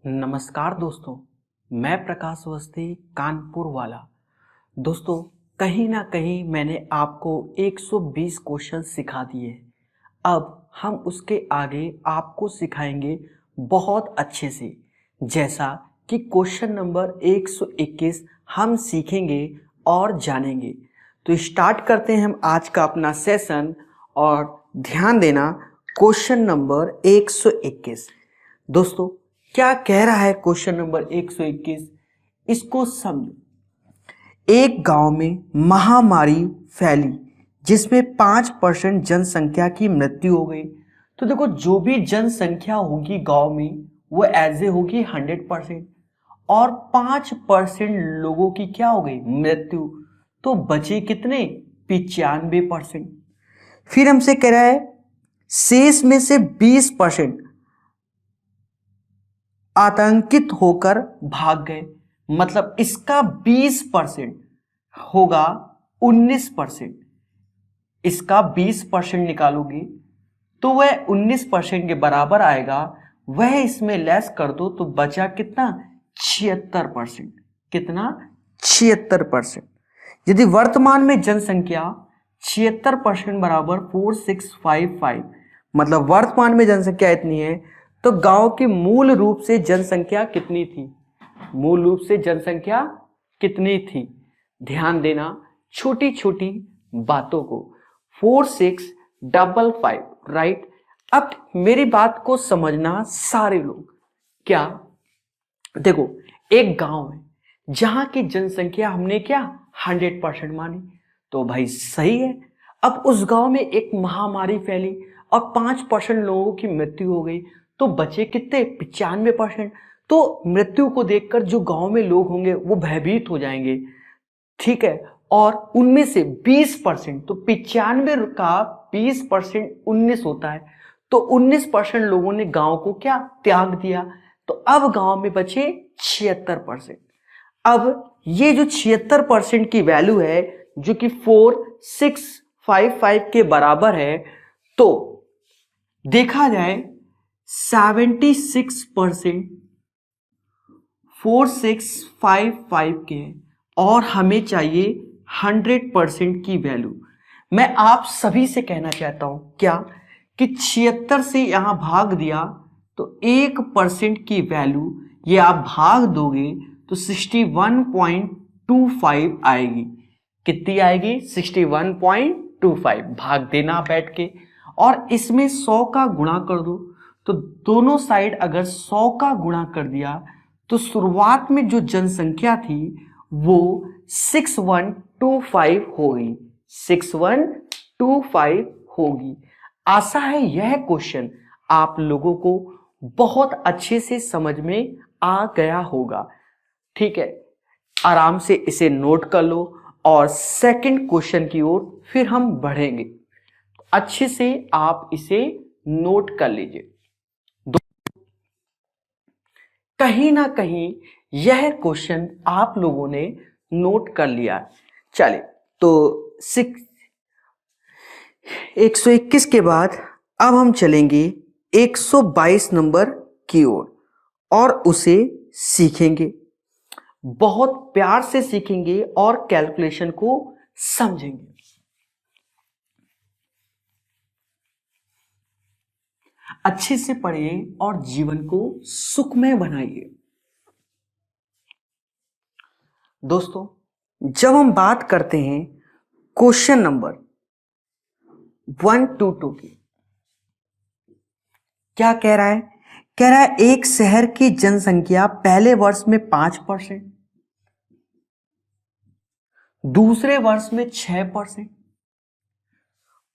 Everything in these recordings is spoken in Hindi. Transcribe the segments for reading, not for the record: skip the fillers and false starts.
नमस्कार दोस्तों, मैं प्रकाश अवस्थी कानपुर वाला। दोस्तों, कहीं ना कहीं मैंने आपको 120 क्वेश्चन सिखा दिए। अब हम उसके आगे आपको सिखाएंगे बहुत अच्छे से, जैसा कि क्वेश्चन नंबर 121 हम सीखेंगे और जानेंगे। तो स्टार्ट करते हैं हम आज का अपना सेशन। और ध्यान देना, क्वेश्चन नंबर 121। दोस्तों, क्या कह रहा है क्वेश्चन नंबर 121? इसको समझो। एक गांव में महामारी फैली जिसमें 5% जनसंख्या की मृत्यु हो गई। तो देखो, जो भी जनसंख्या होगी गांव में वो ऐसे होगी 100%, और 5% लोगों की क्या हो गई? मृत्यु। तो बचे कितने? 95%। फिर हमसे कह रहा है शेष में से 20% आतंकित होकर भाग गए। मतलब इसका 20% होगा 19%। इसका 20% निकालोगे तो वह 19% के बराबर आएगा। वह इसमें लेस कर दो तो बचा कितना? 76%। कितना? 76%। यदि वर्तमान में जनसंख्या 76% बराबर 4655, मतलब वर्तमान में जनसंख्या इतनी है, तो गांव की मूल रूप से जनसंख्या कितनी थी? मूल रूप से जनसंख्या कितनी थी? ध्यान देना छोटी छोटी बातों को। 4655, राइट। अब मेरी बात को समझना सारे लोग। क्या देखो, एक गांव है जहां की जनसंख्या हमने क्या 100% मानी, तो भाई सही है। अब उस गांव में एक महामारी फैली और 5% लोगों की मृत्यु हो गई, तो बचे कितने? 95%। तो मृत्यु को देखकर जो गांव में लोग होंगे वो भयभीत हो जाएंगे, ठीक है। और उनमें से 20%, तो 95 का 20% 19 होता है, तो 19% लोगों ने गांव को क्या त्याग दिया। तो अब गांव में बचे 76%। अब ये जो 76% की वैल्यू है, जो कि 4655 के बराबर है, तो देखा जाए 76% 4655 के हैं और हमें चाहिए 100% की वैल्यू। मैं आप सभी से कहना चाहता हूं क्या कि 76 से यहां भाग दिया तो 1% की वैल्यू ये आप भाग दोगे तो 61.25 आएगी। कितनी आएगी? 61.25। भाग देना बैठ के, और इसमें 100 का गुणा कर दो। तो दोनों साइड अगर 100 का गुणा कर दिया तो शुरुआत में जो जनसंख्या थी वो 6125 होगी। 6125 होगी। आशा है यह क्वेश्चन आप लोगों को बहुत अच्छे से समझ में आ गया होगा, ठीक है। आराम से इसे नोट कर लो और सेकंड क्वेश्चन की ओर फिर हम बढ़ेंगे। अच्छे से आप इसे नोट कर लीजिए। कहीं ना कहीं यह क्वेश्चन आप लोगों ने नोट कर लिया। चलिए, तो 121 के बाद अब हम चलेंगे 122 नंबर की ओर और उसे सीखेंगे। बहुत प्यार से सीखेंगे और कैलकुलेशन को समझेंगे। अच्छे से पढ़िए और जीवन को सुखमय बनाइए। दोस्तों, जब हम बात करते हैं क्वेश्चन नंबर 122 की, क्या कह रहा है? कह रहा है एक शहर की जनसंख्या पहले वर्ष में 5%, दूसरे वर्ष में 6%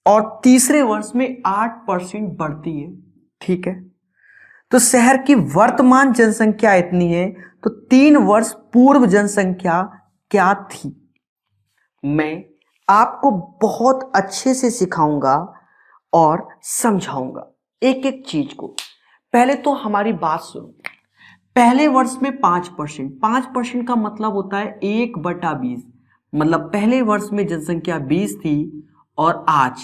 और तीसरे वर्ष में 8% बढ़ती है, ठीक है। तो शहर की वर्तमान जनसंख्या इतनी है, तो 3 वर्ष पूर्व जनसंख्या क्या थी? मैं आपको बहुत अच्छे से सिखाऊंगा और समझाऊंगा एक एक चीज को। पहले तो हमारी बात सुनो। पहले वर्ष में 5%, 5% का मतलब होता है 1/20। मतलब पहले वर्ष में जनसंख्या 20 थी और आज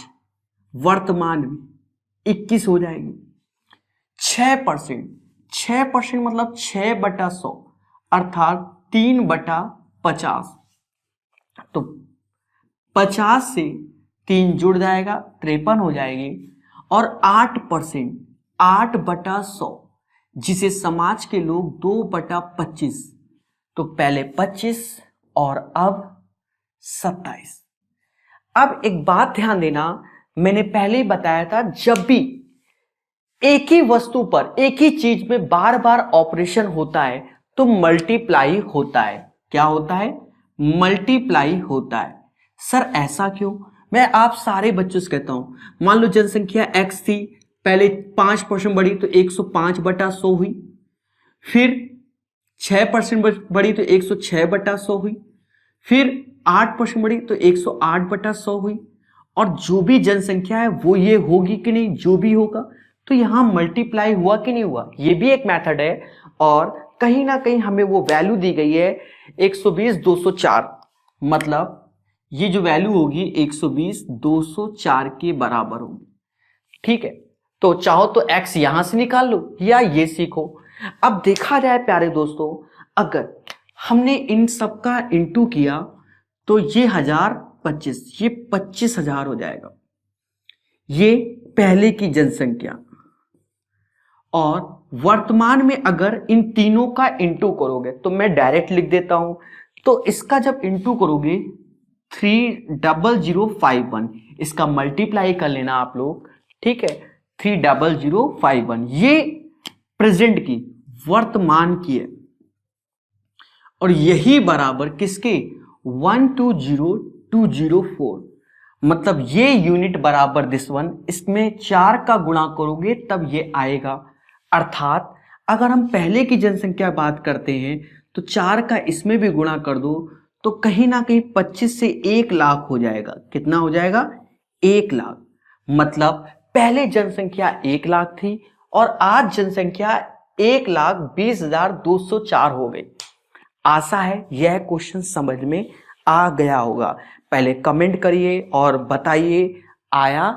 वर्तमान में 21 हो जाएगी। 6%, 6% मतलब 6/100 अर्थात 3/50। तो 50 से 3 जुड़ जाएगा, 53 हो जाएगी। और 8%, 8/100 जिसे समाज के लोग 2/25, तो पहले 25 और अब 27। अब एक बात ध्यान देना, मैंने पहले ही बताया था, जब भी एक ही वस्तु पर, एक ही चीज में बार बार ऑपरेशन होता है तो मल्टीप्लाई होता है। क्या होता है? मल्टीप्लाई होता है। सर ऐसा क्यों? मैं आप सारे बच्चों से कहता हूं, मान लो जनसंख्या x थी, पहले 5% बढ़ी तो 105/100 हुई, फिर 6% बढ़ी तो 106/100 हुई, फिर 8% बढ़ी तो 108/100 हुई, और जो भी जनसंख्या है वो ये होगी कि नहीं, जो भी होगा तो यहां मल्टीप्लाई हुआ कि नहीं हुआ, ये भी एक मेथड है। और कहीं ना कहीं हमें वो वैल्यू दी गई है 120 204, मतलब ये जो वैल्यू होगी 120 204 के बराबर होगी। ठीक है, तो चाहो तो x यहां से निकाल लो या ये सीखो। अब देखा जाए प्यारे दोस्तों, अगर हमने इन सब का इंटू किया तो ये 1025, ये 25,000 हो जाएगा, ये पहले की जनसंख्या। और वर्तमान में अगर इन तीनों का इंटू करोगे तो मैं डायरेक्ट लिख देता हूं, तो इसका जब इंटू करोगे 30051, इसका मल्टीप्लाई कर लेना आप लोग। ठीक है, 30051 ये प्रेजेंट की, वर्तमान की है, और यही बराबर किसके? 120204, मतलब ये यूनिट बराबर दिस वन, इसमें 4 का गुणा करोगे तब ये आएगा। अर्थात अगर हम पहले की जनसंख्या बात करते हैं तो 4 का इसमें भी गुणा कर दो तो कहीं ना कहीं 25 से 1 लाख हो जाएगा। कितना हो जाएगा? 1 लाख। मतलब पहले जनसंख्या 1 लाख थी और आज जनसंख्या 1,20,204 हो गई। आशा है यह क्वेश्चन समझ में आ गया होगा। पहले कमेंट करिए और बताइए आया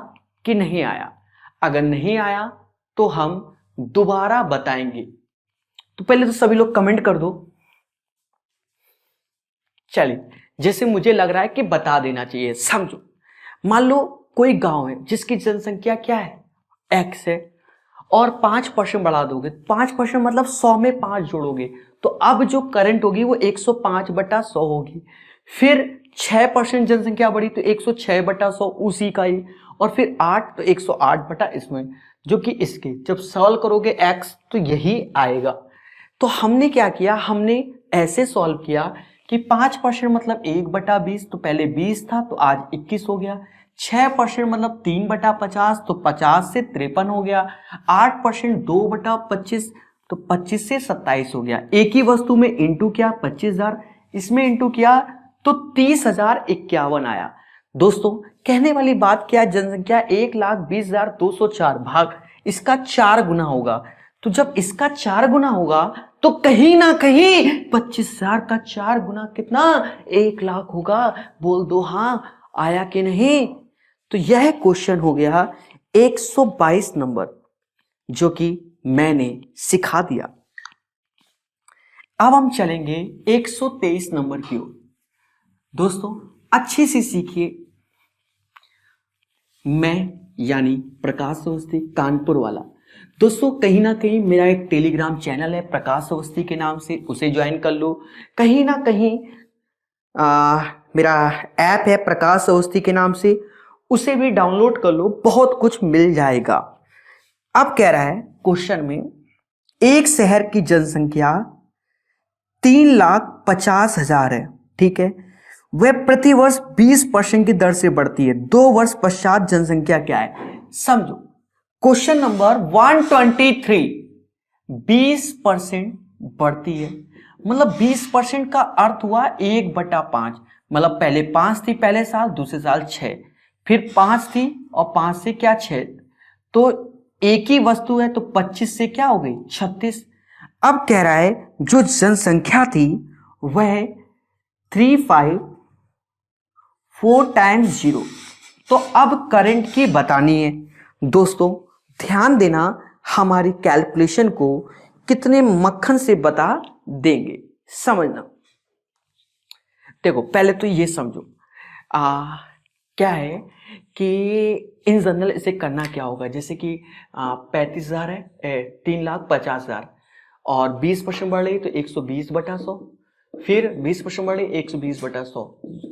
कि नहीं आया। अगर नहीं आया तो हम दोबारा बताएंगे। तो पहले तो सभी लोग कमेंट कर दो। चलिए, जैसे मुझे लग रहा है कि बता देना चाहिए। समझो, मान लो कोई गांव है जिसकी जनसंख्या क्या है? x है, और 5% बढ़ा दोगे, 5% मतलब 100 में 5 जोड़ोगे तो अब जो करंट होगी वो 105/100 होगी। फिर 6% जनसंख्या बढ़ी तो 106/100 उसी का ही, और फिर 8 तो 108 इसमें, जो कि इसके जब सॉल्व करोगे x तो यही आएगा। तो हमने क्या किया, हमने ऐसे सॉल्व किया कि 5% मतलब 1/20, तो पहले 20 था तो आज 21 हो गया। 6% मतलब 3/50, तो 50 से 53 हो गया। 8% 2/25, तो 25 से 27 हो गया। एक ही वस्तु में इंटू किया 25,000, इसमें इंटू किया तो 30,051 आया। दोस्तों कहने वाली बात क्या, जनसंख्या 1,20,204 भाग इसका 4 गुना होगा। तो जब इसका 4 गुना होगा तो कहीं ना कहीं 25,000 का 4 गुना कितना? 1 लाख होगा। बोल दो हाँ, आया कि नहीं। तो यह क्वेश्चन हो गया 122 नंबर, जो कि मैंने सिखा दिया। अब हम चलेंगे 123 नंबर की ओर। दोस्तों अच्छी सी सीखिए। मैं यानी प्रकाश अवस्थी कानपुर वाला। दोस्तों कहीं ना कहीं मेरा एक टेलीग्राम चैनल है प्रकाश अवस्थी के नाम से, उसे ज्वाइन कर लो। कहीं ना कहीं मेरा ऐप है प्रकाश अवस्थी के नाम से, उसे भी डाउनलोड कर लो, बहुत कुछ मिल जाएगा। अब कह रहा है क्वेश्चन में, एक शहर की जनसंख्या 3,50,000 है। ठीक है, वह प्रतिवर्ष 20% की दर से बढ़ती है। 2 वर्ष पश्चात जनसंख्या क्या है? समझो क्वेश्चन नंबर 123, 20% बढ़ती है, मतलब 20% का अर्थ हुआ 1/5, मतलब पहले 5 थी पहले साल, दूसरे साल 6, फिर 5 थी और 5 से क्या 6, तो एक ही वस्तु है तो 25 से क्या हो गई 36। अब कह रहा है जो जनसंख्या थी वह 354 टाइम्स 0, तो अब करंट की बतानी है। दोस्तों ध्यान देना हमारी कैलकुलेशन को कितने मक्खन से बता देंगे, समझना। देखो पहले तो ये समझो क्या है कि इन जनरल इसे करना क्या होगा, जैसे कि 35,000 है, 3,50,000 और 20% बढ़ रही तो 120/100, फिर 20% बढ़ रही 120/100,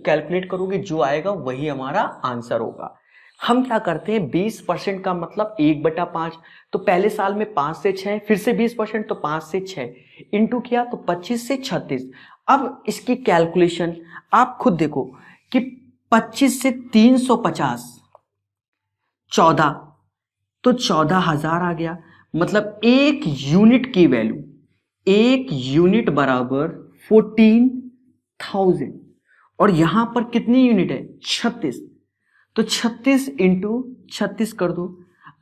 कैलकुलेट करोगे जो आएगा वही हमारा आंसर होगा। हम क्या करते हैं 20% का मतलब 1/5, तो पहले साल में 5 से 6, फिर से 20% तो 5 से 6 इंटू किया तो 25 से 36। अब इसकी कैलकुलेशन आप खुद देखो कि 25 से 350 14, तो 14,000 आ गया। मतलब एक यूनिट की वैल्यू, एक यूनिट बराबर 14,000, और यहां पर कितनी यूनिट है 36, तो 36 इंटू 36 कर दो।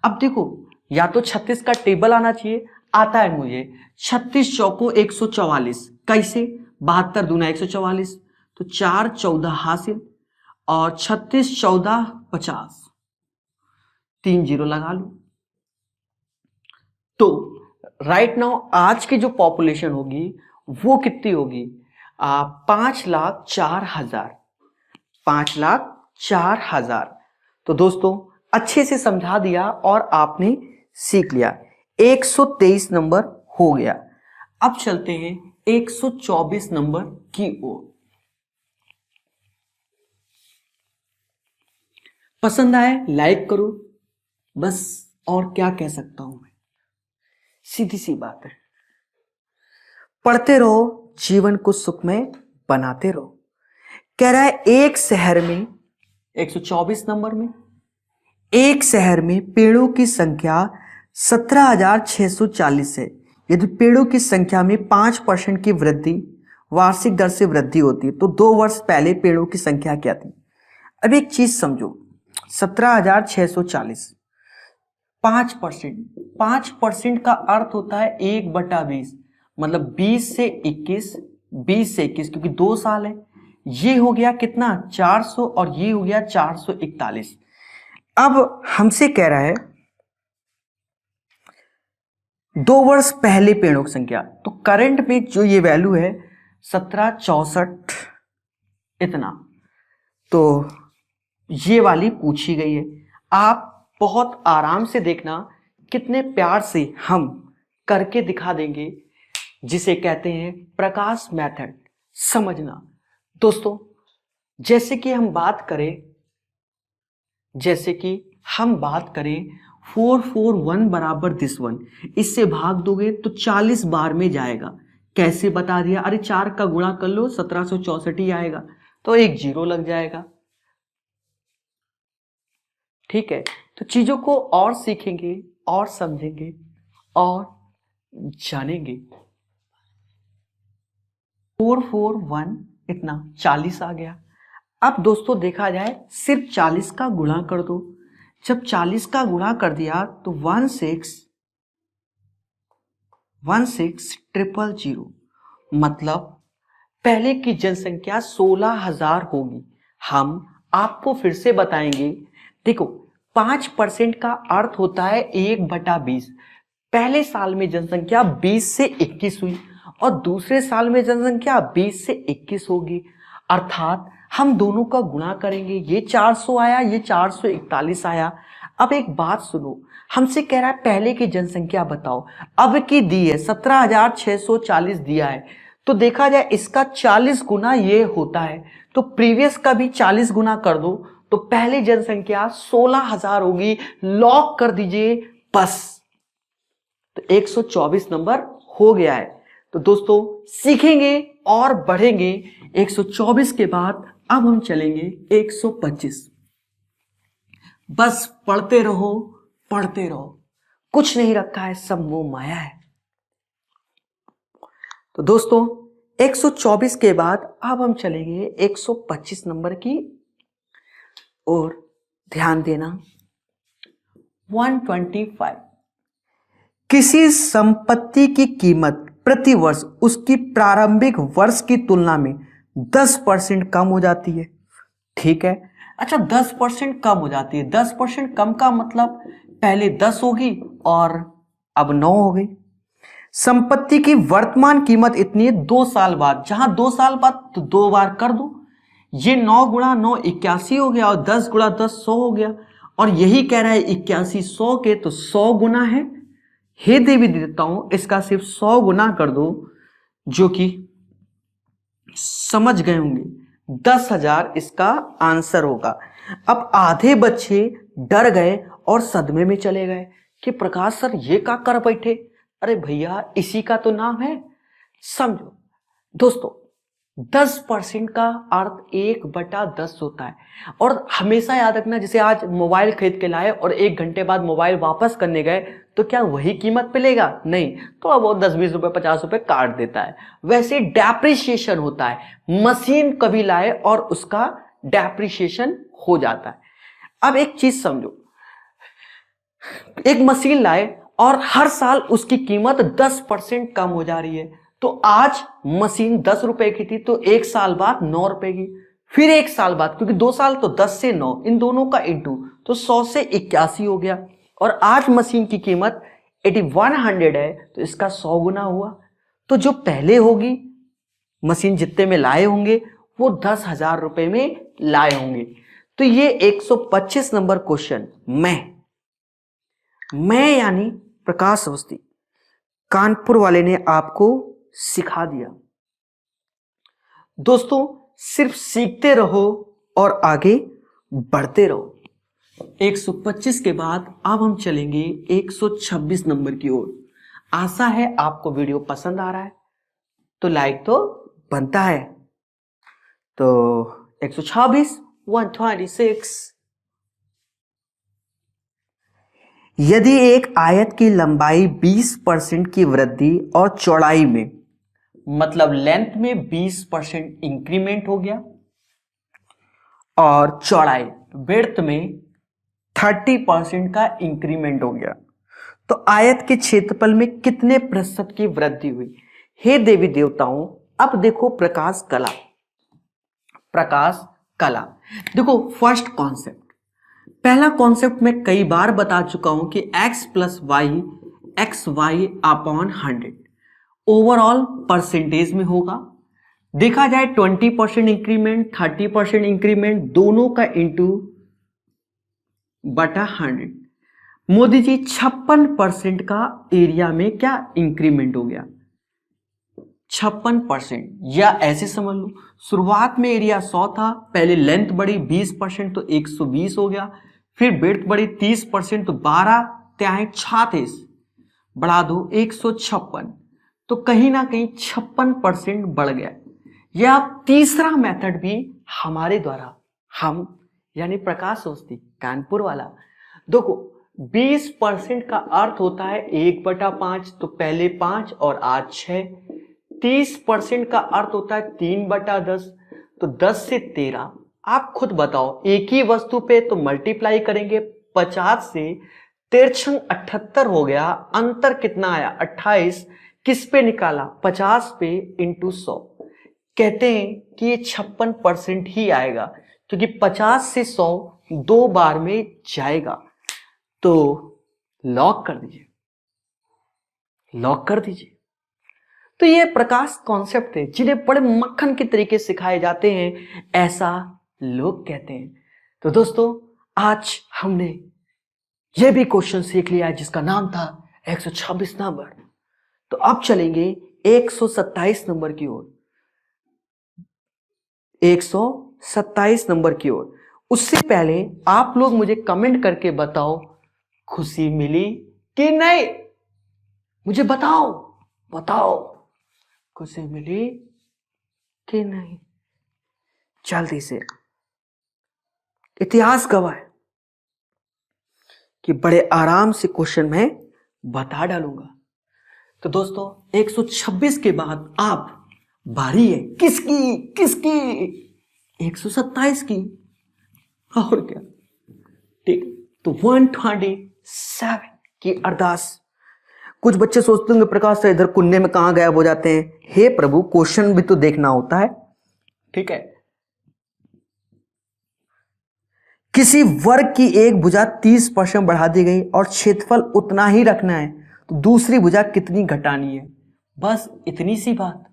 अब देखो या तो 36 का टेबल आना चाहिए, आता है मुझे 36 चौको 144, कैसे 72 दूना 144, तो 4 14 हासिल, और 36 14 50, 3 जीरो लगा लो। तो राइट नाउ आज की जो पॉपुलेशन होगी वो कितनी होगी 5,04,000, 5,04,000। तो दोस्तों अच्छे से समझा दिया और आपने सीख लिया, 123 नंबर हो गया। अब चलते हैं 124 नंबर की ओर। पसंद आए लाइक करो, बस और क्या कह सकता हूं मैं, सीधी सी बात है। पढ़ते रहो, जीवन को सुखमय बनाते रहो। कह रहा है एक शहर में 124 नंबर में, एक शहर में पेड़ों की संख्या 17,640 है। यदि पेड़ों की संख्या में 5% की वृद्धि वार्षिक दर से वृद्धि होती है तो 2 वर्ष पहले पेड़ों की संख्या क्या थी। अब एक चीज समझो, 17,640, 5% का अर्थ होता है 1/20, मतलब 20 से 21, 20 से 21 क्योंकि 2 साल है, ये हो गया कितना 400 और ये हो गया 441। अब हमसे कह रहा है 2 वर्ष पहले पेड़ों की संख्या, तो करंट में जो ये वैल्यू है 1764 इतना, तो ये वाली पूछी गई है। आप बहुत आराम से देखना, कितने प्यार से हम करके दिखा देंगे, जिसे कहते हैं प्रकाश मेथड। समझना दोस्तों, जैसे कि हम बात करें 441 बराबर दिस वन, इससे भाग दोगे तो 40 बार में जाएगा। कैसे बता दिया, अरे 4 का गुणा कर लो 1764 ही आएगा, तो एक जीरो लग जाएगा। ठीक है, तो चीजों को और सीखेंगे और समझेंगे और जानेंगे। 441 इतना 40 आ गया। अब दोस्तों देखा जाए सिर्फ 40 का गुणा कर दो, जब 40 का गुणा कर दिया तो 16,000, मतलब पहले की जनसंख्या 16,000 होगी। हम आपको फिर से बताएंगे, देखो 5% का अर्थ होता है 1/20। पहले साल में जनसंख्या 20 से 21 हुई और दूसरे साल में जनसंख्या 20 से 21 होगी, अर्थात हम दोनों का गुणा करेंगे, ये 400 आया, ये 441 आया। अब एक बात सुनो, हमसे कह रहा है पहले की जनसंख्या बताओ, अब की दी है 17,640 दिया है, तो देखा जाए इसका 40 गुना ये होता है, तो प्रीवियस का भी 40 गुना कर दो, तो पहले जनसंख्या 16,000 होगी, लॉक कर दीजिए बस। तो 124 नंबर हो गया है। तो दोस्तों सीखेंगे और बढ़ेंगे। 124 के बाद अब हम चलेंगे 125। बस पढ़ते रहो, पढ़ते रहो, कुछ नहीं रखा है, सब वो माया है। तो दोस्तों 124 के बाद अब हम चलेंगे 125 नंबर की और ध्यान देना। 125, किसी संपत्ति की कीमत प्रति वर्ष उसकी प्रारंभिक वर्ष की तुलना में 10% कम हो जाती है। ठीक है, अच्छा 10% कम हो जाती है, 10% कम का मतलब पहले 10 होगी और अब 9 हो गई। संपत्ति की वर्तमान कीमत इतनी है 2 साल बाद, जहां 2 साल बाद तो 2 बार कर दो, ये 9 गुणा 9 81 हो गया और 10 गुणा 10 100 हो गया। और यही कह रहा है 81 100 के तो 100 गुना है। हे देवी देवताओं, इसका सिर्फ 100 गुना कर दो, जो कि समझ गए होंगे 10,000 इसका आंसर होगा। अब आधे बच्चे डर गए और सदमे में चले गए कि प्रकाश सर ये क्या कर बैठे। अरे भैया, इसी का तो नाम है। समझो दोस्तों, 10% का अर्थ 1/10 होता है। और हमेशा याद रखना, जैसे आज मोबाइल खरीद के लाए और 1 घंटे बाद मोबाइल वापस करने गए तो क्या वही कीमत पे लेगा? नहीं, तो अब वो 10-20 रुपए 50 रुपए काट देता है। वैसे डेप्रिसिएशन होता है, मशीन कभी लाए और उसका डेप्रिसिएशन हो जाता है। अब एक चीज समझो, एक मशीन लाए और हर साल उसकी कीमत 10% कम हो जा रही है। तो आज मशीन 10 रुपए की थी तो 1 साल बाद 9 रुपए की, फिर 1 साल बाद, क्योंकि 2 साल तो 10 से 9, इन दोनों का इंटू, तो 100 से 81 हो गया। और आज मशीन की कीमत 8100 है तो इसका 100 गुना हुआ। तो जो पहले होगी मशीन जितने में लाए होंगे वो 10,000 रुपए में लाए होंगे। तो ये 125 नंबर क्वेश्चन मैं यानी प्रकाश अवस्थी कानपुर वाले ने आपको सिखा दिया। दोस्तों, सिर्फ सीखते रहो और आगे बढ़ते रहो। 125 के बाद अब हम चलेंगे 126 नंबर की ओर। आशा है आपको वीडियो पसंद आ रहा है, तो लाइक तो बनता है। तो 126 126, यदि एक आयत की लंबाई 20% की वृद्धि और चौड़ाई में, मतलब लेंथ में 20% इंक्रीमेंट हो गया और चौड़ाई विड्थ में 30% का इंक्रीमेंट हो गया, तो आयत के क्षेत्रफल में कितने प्रतिशत की वृद्धि हुई? हे देवी देवताओं, अब देखो प्रकाश कला। देखो फर्स्ट कॉन्सेप्ट, पहला कॉन्सेप्ट मैं कई बार बता चुका हूं कि x + y xy/100 overall percentage में होगा। देखा जाए 20% इंक्रीमेंट 30% इंक्रीमेंट दोनों का इंटू बटा 100। मोदी जी 56% का एरिया में क्या इंक्रीमेंट हो गया? 56%, या ऐसे समझ लो शुरुआत में एरिया 100 था, पहले लेंथ बढ़ी 20% तो 120 हो गया, फिर विड्थ बढ़ी 30% तो 12 त्याई 36 बढ़ा दो 156, तो कहीं ना कहीं 56% बढ़ गया। या तीसरा मेथड भी हमारे द्वारा, हम यानी प्रकाश अवस्थी कानपुर वाला, देखो 20% का अर्थ होता है 1/5, तो पहले 5 और आज 6। 30% का अर्थ होता है 3/10, तो 10 से 13। आप खुद बताओ, एक ही वस्तु पे तो मल्टीप्लाई करेंगे 50 से, 13 78 हो गया, अंतर कितना आया 28, किस पे निकाला 50 पे इंटू 100। कहते हैं कि ये 56% ही आएगा, क्योंकि 50 से 100 2 बार में जाएगा। तो लॉक कर दीजिए। तो ये प्रकाश कॉन्सेप्ट है जिन्हें बड़े मक्खन के तरीके सिखाए जाते हैं, ऐसा लोग कहते हैं। तो दोस्तों, आज हमने ये भी क्वेश्चन सीख लिया जिसका नाम था 126 नंबर। तो अब चलेंगे 127 नंबर की ओर। 127 नंबर की ओर। उससे पहले आप लोग मुझे कमेंट करके बताओ, खुशी मिली कि नहीं? मुझे बताओ खुशी मिली कि नहीं? जल्दी से। इतिहास गवाह है कि बड़े आराम से क्वेश्चन मैं बता डालूंगा। तो दोस्तों, 126 के बाद आप बारी है किसकी 127 की, और क्या? ठीक, तो 127 की अरदास। कुछ बच्चे सोचते होंगे प्रकाश से इधर कुन्ने में कहां गायब हो जाते हैं। हे प्रभु, क्वेश्चन भी तो देखना होता है। ठीक है, किसी वर्ग की एक भुजा 30% बढ़ा दी गई और क्षेत्रफल उतना ही रखना है, तो दूसरी भुजा कितनी घटानी है, बस इतनी सी बात।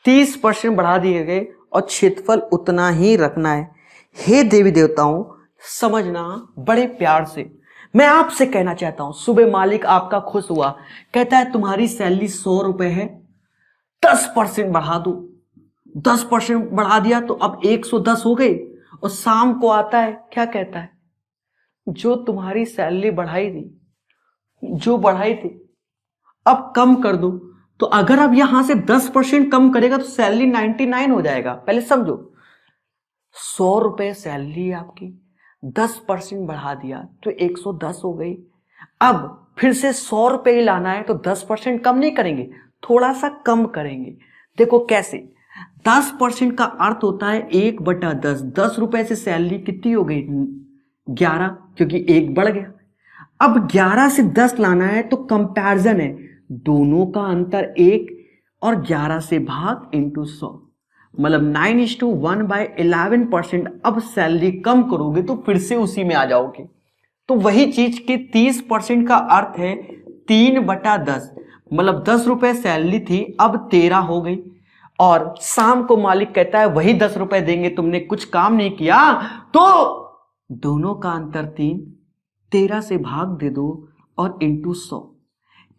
30% बढ़ा दिए गए और क्षेत्रफल उतना ही रखना है। हे देवी देवताओं, समझना बड़े प्यार से मैं आपसे कहना चाहता हूं। सुबह मालिक आपका खुश हुआ, कहता है तुम्हारी सैलरी 100 रुपए है, 10% बढ़ा दो। 10% बढ़ा दिया तो अब 110 हो गई। और शाम को आता है, क्या कहता है, जो तुम्हारी सैलरी बढ़ाई थी, जो बढ़ाई थी अब कम कर दो। तो अगर अब यहां से 10% कम करेगा तो सैलरी 99 हो जाएगा। पहले समझो, 100 रुपए सैलरी आपकी, 10% बढ़ा दिया तो 110 हो गई। अब फिर से 100 रुपए ही लाना है तो 10% कम नहीं करेंगे, थोड़ा सा कम करेंगे। देखो कैसे, 10% का अर्थ होता है 1/10। 10 रुपए से सैलरी कितनी हो गई, 11, क्योंकि 1 बढ़ गया। अब 11 से 10 लाना है तो कंपैरिजन है, दोनों का अंतर 1 और 11 से भाग इंटू 100, मतलब 9:1/11%। अब सैलरी कम करोगे तो फिर से उसी में आ जाओगे। तो वही चीज के 30% का अर्थ है 3/10, मतलब 10 रुपए सैलरी थी अब 13 हो गई। और शाम को मालिक कहता है वही 10 रुपए देंगे, तुमने कुछ काम नहीं किया, तो दोनों का अंतर 3, 13 से भाग दे दो और इंटू 100।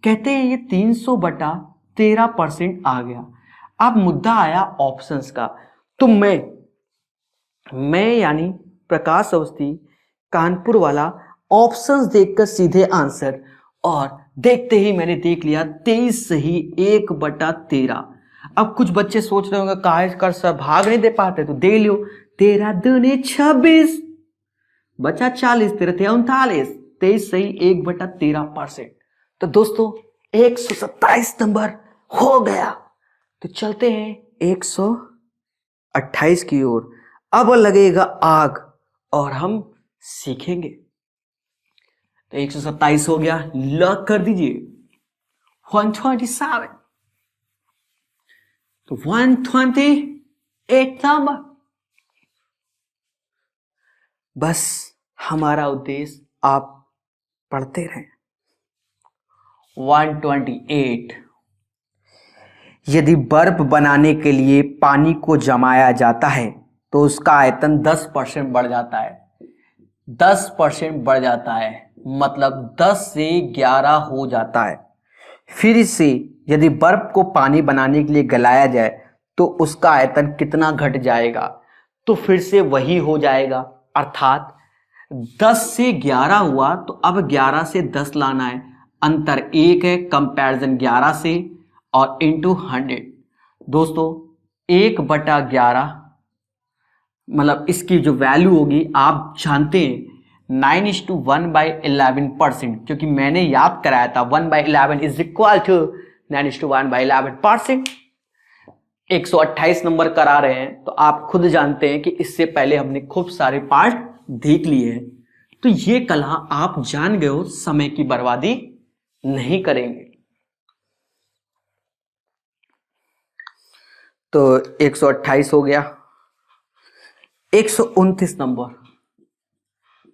कहते हैं ये 300/13% आ गया। अब मुद्दा आया ऑप्शंस का। तो मैं यानी प्रकाश अवस्थी कानपुर वाला ऑप्शंस देखकर सीधे आंसर, और देखते ही मैंने देख लिया 23 सही 1/13। अब कुछ बच्चे सोच रहे होंगे काहे कर सर भाग नहीं दे पाते, तो दे लियो। 13 दूनी 26, बचा 40, 13 थे 39, 23 सही 1/13%। तो दोस्तों 127 नंबर हो गया। तो चलते हैं 128 की ओर। अब लगेगा आग और हम सीखेंगे। तो 127 हो गया, लॉक कर दीजिए। 127, तो 128 नंबर। बस हमारा उद्देश्य आप पढ़ते रहें। 128, यदि बर्फ बनाने के लिए पानी को जमाया जाता है तो उसका आयतन 10% बढ़ जाता है। 10% बढ़ जाता है, मतलब 10 से 11 हो जाता है। फिर इससे यदि बर्फ को पानी बनाने के लिए गलाया जाए तो उसका आयतन कितना घट जाएगा, तो फिर से वही हो जाएगा, अर्थात 10 से 11 हुआ तो अब 11 से 10 लाना है, अंतर 1 है, कंपैरिजन 11 से और इंटू 100। दोस्तों 1/11, मतलब इसकी जो वैल्यू होगी आप जानते हैं 9:1/11%, क्योंकि मैंने याद कराया था 1/11 इज इक्वल टू 9:1/11%। 128 नंबर करा रहे हैं तो आप खुद जानते हैं कि इससे पहले हमने खूब सारे पार्ट देख लिए हैं। तो ये कला आप जान गए हो, समय की बर्बादी नहीं करेंगे। तो 128 हो गया। 129 नंबर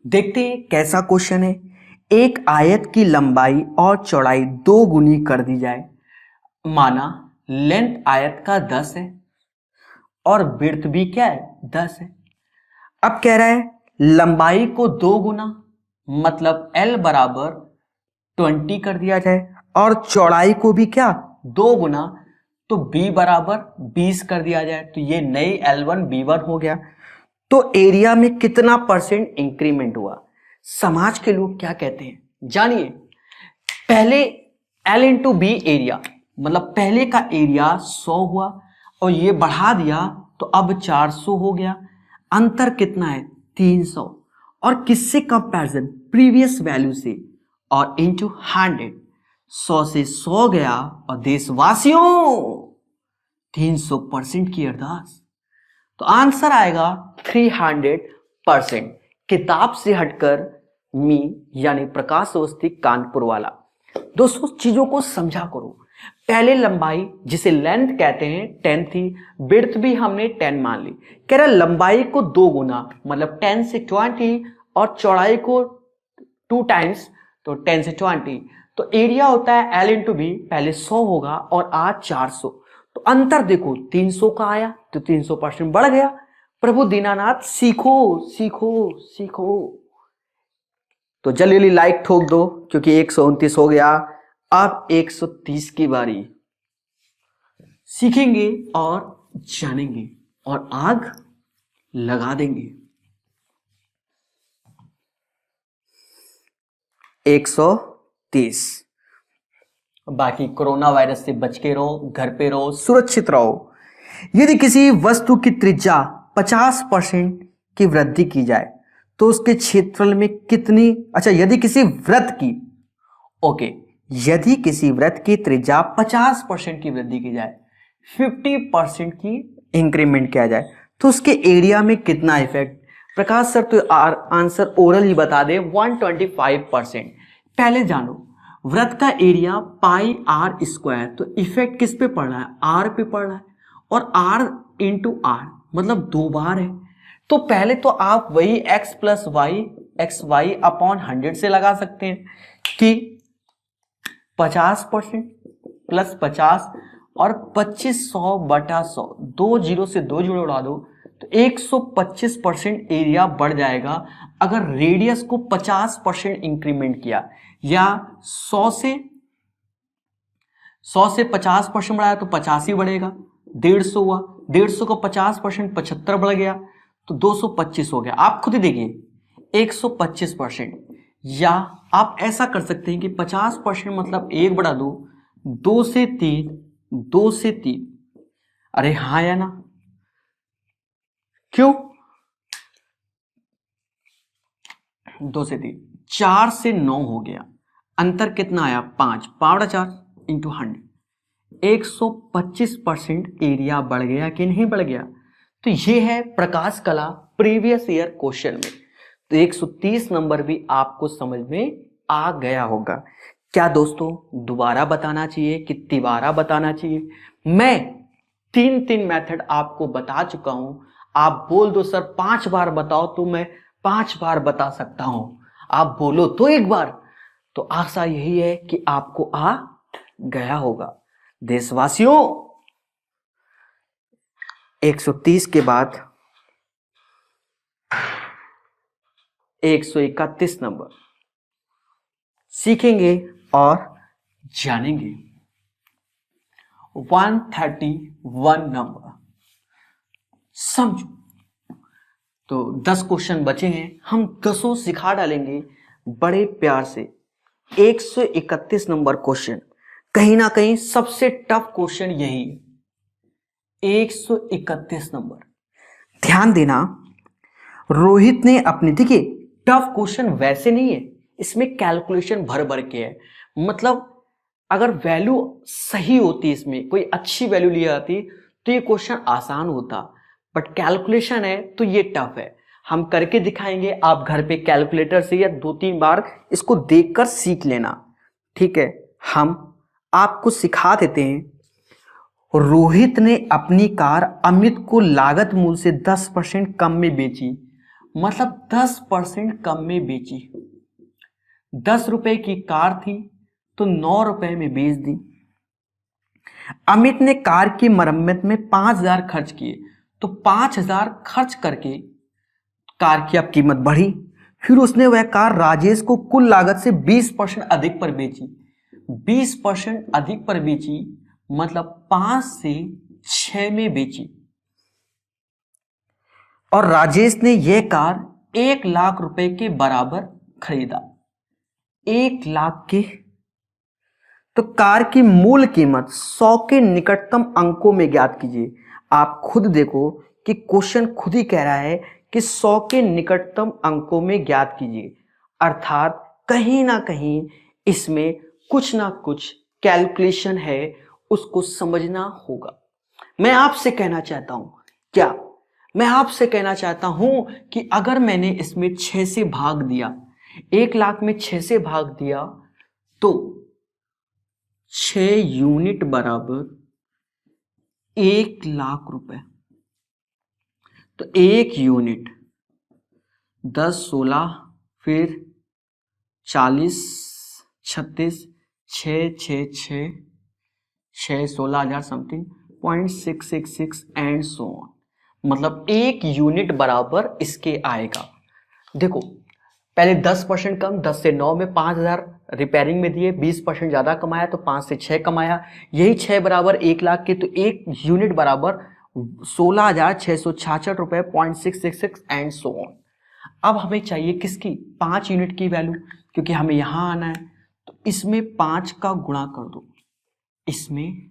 देखते हैं कैसा क्वेश्चन है। एक आयत की लंबाई और चौड़ाई 2 गुनी कर दी जाए। माना लेंथ आयत का 10 है और विड्थ भी क्या है 10 है। अब कह रहा है लंबाई को 2 गुना, मतलब L बराबर 20 कर दिया जाए, और चौड़ाई को भी क्या 2 गुना, तो B बराबर 20 कर दिया जाए। तो ये नई L1 B1 हो गया। तो एरिया में कितना परसेंट इंक्रीमेंट हुआ। समाज के लोग क्या कहते हैं जानिए। पहले L इंटू बी एरिया, मतलब पहले का एरिया 100 हुआ और ये बढ़ा दिया तो अब 400 हो गया। अंतर कितना है 300, और किससे कंपैरिजन प्रीवियस वैल्यू से, और इंटू 100। 100 से 100 गया और देशवासियों 300% की अरदास। तो आंसर आएगा 300%। किताब से हटकर मी यानी प्रकाश अवस्थी कानपुर वाला। दोस्तों चीजों को समझा करो। पहले लंबाई जिसे लेंथ कहते हैं 10 थी, विड्थ भी हमने 10 मान ली। कह रहा लंबाई को 2 गुना, मतलब 10 से 20, और चौड़ाई को 2 टाइम्स, तो तो 10 से 20, तो एरिया होता है L इंटू बी, पहले 100 होगा और आज 400, तो अंतर देखो 300 का आया, तो 300% बढ़ गया। प्रभु दीनानाथ सीखो सीखो सीखो। तो जल्दी जल्दी लाइक ठोक दो, क्योंकि 129 हो गया। अब 130 की बारी। सीखेंगे और जानेंगे और आग लगा देंगे। 130। बाकी कोरोना वायरस से बच के रहो, घर पे रहो, सुरक्षित रहो। यदि किसी वस्तु की त्रिज्या 50% की वृद्धि की जाए तो उसके क्षेत्रफल में कितनी, अच्छा यदि किसी वृत्त की, ओके, यदि किसी वृत्त की त्रिज्या 50% की वृद्धि की जाए, 50% की इंक्रीमेंट किया जाए, तो उसके एरिया में कितना इफेक्ट। प्रकाश सर तो आंसर ओरल ही बता दे, 125%। पहले जानो वृत्त का एरिया पाई आर स्क्वायर, तो इफेक्ट किस पे पड़ रहा है, आर पे पड़ रहा है, और आर इंटू आर मतलब 2 बार है। तो पहले तो आप वही x plus y, x y upon 100 से लगा सकते हैं कि 50% प्लस 50 और 2500 बटा 100, 2 जीरो से 2 जीरो उड़ा दो, तो 125% एरिया बढ़ जाएगा अगर रेडियस को 50% इंक्रीमेंट किया, या 100 से 50% बढ़ाया तो 50 ही बढ़ेगा, 150 हुआ, 150 को 50% 75 बढ़ गया, तो 225 हो गया। आप खुद ही देखिए 125%, या आप ऐसा कर सकते हैं कि 50% मतलब 1 बढ़ा दो, 2 से 3, 2 से 3, अरे हाँ या ना, क्यों 2 से 3, 4 से 9 हो गया, अंतर कितना आया 5, 5/4 इंटू 100, 125% एरिया बढ़ गया कि नहीं बढ़ गया। तो ये है प्रकाश कला प्रीवियस ईयर क्वेश्चन में। तो 130 नंबर भी आपको समझ में आ गया होगा। क्या दोस्तों दोबारा बताना चाहिए कि तिबारा बताना चाहिए? मैं 3 मेथड आपको बता चुका हूं। आप बोल दो सर 5 बार बताओ, तो मैं 5 बार बता सकता हूं। आप बोलो तो एक बार, तो आशा यही है कि आपको आ गया होगा। देशवासियों 130 के बाद 131 नंबर सीखेंगे और जानेंगे। 131 नंबर समझो। तो 10 क्वेश्चन बचे हैं, हम 10 सिखा डालेंगे बड़े प्यार से। 131 नंबर क्वेश्चन कहीं ना कहीं सबसे टफ क्वेश्चन यही है। 131 नंबर ध्यान देना। रोहित ने अपनी, देखिए टफ क्वेश्चन वैसे नहीं है, इसमें कैलकुलेशन भर भर के है। मतलब अगर वैल्यू सही होती, इसमें कोई अच्छी वैल्यू ली जाती, तो ये क्वेश्चन आसान होता, बट कैलकुलेशन है तो ये टफ है। हम करके दिखाएंगे, आप घर पे कैलकुलेटर से या 2-3 बार इसको देखकर सीख लेना, ठीक है। हम आपको सिखा देते हैं। रोहित ने अपनी कार अमित को लागत मूल्य से 10% कम में बेची, मतलब 10% कम में बेची। 10 रुपए की कार थी तो 9 रुपए में बेच दी। अमित ने कार की मरम्मत में 5,000 खर्च किए, तो 5,000 खर्च करके कार की अब कीमत बढ़ी। फिर उसने वह कार राजेश को कुल लागत से 20% अधिक पर बेची। 20% अधिक पर बेची मतलब 5 से 6 में बेची, और राजेश ने यह कार 1 लाख रुपए के बराबर खरीदा। 1 लाख के, तो कार की मूल कीमत 100 के निकटतम अंकों में ज्ञात कीजिए। आप खुद देखो कि क्वेश्चन खुद ही कह रहा है कि 100 के निकटतम अंकों में ज्ञात कीजिए, अर्थात कहीं ना कहीं इसमें कुछ ना कुछ कैलकुलेशन है, उसको समझना होगा। मैं आपसे कहना चाहता हूं, क्या मैं आपसे कहना चाहता हूं कि अगर मैंने इसमें 6 से भाग दिया, 1 लाख में 6 से भाग दिया, तो 6 यूनिट बराबर 1 लाख रुपए। तो 1 यूनिट 10, 16, फिर 40, 36 6 6 6 6 16,000 समथिंग 0.666 एंड सो ऑन। मतलब 1 यूनिट बराबर इसके आएगा। देखो पहले 10% कम, 10 से 9 में 5,000 रिपेयरिंग में दिए, 20% ज़्यादा कमाया तो 5 से 6 कमाया, यही 6 बराबर 1 लाख के, तो 1 यूनिट बराबर 16,666 रुपये 0.666 एंड सो ऑन। अब हमें चाहिए किसकी, 5 यूनिट की वैल्यू, क्योंकि हमें यहाँ आना है। तो इसमें 5 का गुणा कर दो, इसमें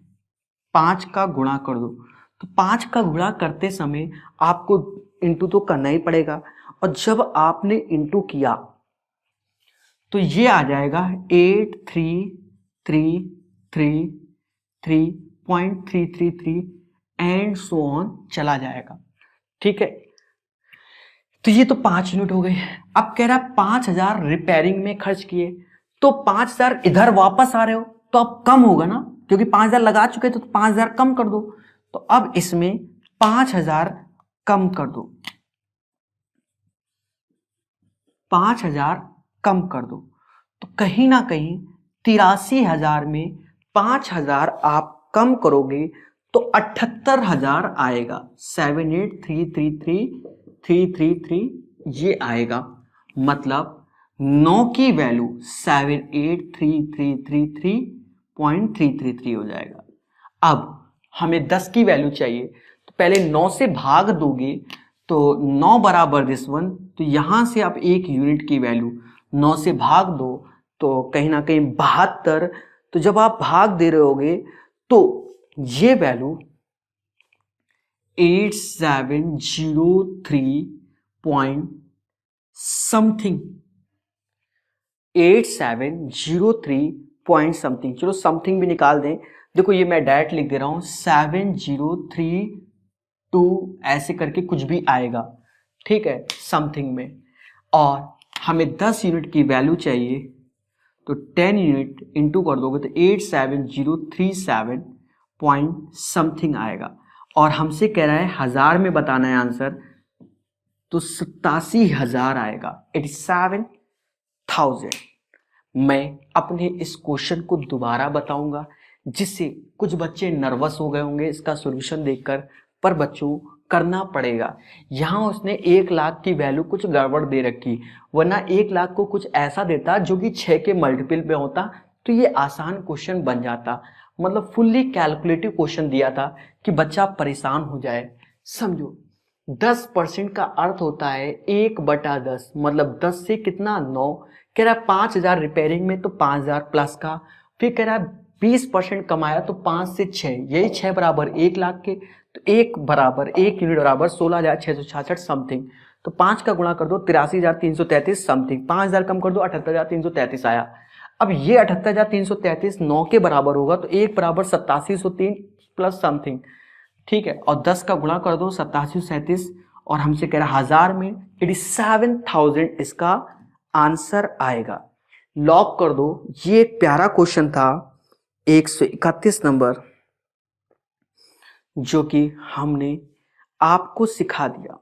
5 का गुणा कर दो। तो 5 का गुणा करते समय आपको इंटू तो करना ही पड़ेगा, और जब आपने इंटू किया तो ये आ जाएगा 8333.333 एंड सो ऑन चला जाएगा। ठीक है, तो ये तो 5 यूनिट हो गए। अब कह रहा है 5,000 रिपेयरिंग में खर्च किए, तो 5,000 इधर वापस आ रहे हो तो अब कम होगा ना, क्योंकि 5,000 लगा चुके तो 5,000 कम कर दो। तो अब इसमें 5,000 कम कर दो, 5,000 कम कर दो। तो कहीं ना कहीं 83,000 में 5,000 आप कम करोगे तो 78,000 आएगा। 78,333,333 ये आएगा। मतलब 9 की वैल्यू 78,333.333 हो जाएगा। अब हमें 10 की वैल्यू चाहिए, तो पहले 9 से भाग दोगे तो 9 बराबर दिस वन, तो यहां से आप 1 यूनिट की वैल्यू 9 से भाग दो तो कहीं ना कहीं 72। तो जब आप भाग दे रहे होगे तो ये value 8703 point something, 8703 point something, चलो समथिंग भी निकाल दें। देखो ये मैं डायरेक्ट लिख दे रहा हूं 7032 ऐसे करके कुछ भी आएगा। ठीक है, समथिंग में। और हमें 10 यूनिट की वैल्यू चाहिए, तो 10 यूनिट इंटू कर दोगे तो 87037 पॉइंट समथिंग आएगा। और हमसे कह रहा है हजार में बताना है आंसर, तो 87,000 आएगा, 87,000। मैं अपने इस क्वेश्चन को दोबारा बताऊंगा, जिससे कुछ बच्चे नर्वस हो गए होंगे इसका सॉल्यूशन देखकर, पर बच्चों करना पड़ेगा। यहाँ उसने 1 लाख की वैल्यू कुछ गड़बड़ दे रखी, वरना 1 लाख को कुछ ऐसा देता जो कि 6 के मल्टीपल पे होता तो ये आसान क्वेश्चन बन जाता। मतलब फुल्ली कैलकुलेटिव क्वेश्चन दिया था कि बच्चा परेशान हो जाए। समझो 10% का अर्थ होता है 1/10, मतलब 10 से कितना 9। कह रहा है 5,000 रिपेयरिंग में तो 5,000 प्लस का, फिर कह रहा है 20% कमाया तो 5 से 6, यही 6 बराबर 1 लाख के, तो 1 बराबर 1 यूनिट बराबर 16,666 समथिंग। तो 5 का गुणा कर दो 83,333 समथिंग, 5,000 कम कर दो 78,333 आया। अब ये 78,333 9 के बराबर होगा, तो 1 बराबर 8703 प्लस समथिंग। ठीक है, और 10 का गुणा कर दो 8737, और हमसे कह रहा है हजार में 87,000 इसका आंसर आएगा। लॉक कर दो। ये एक प्यारा क्वेश्चन था 131 नंबर, जो कि हमने आपको सिखा दिया।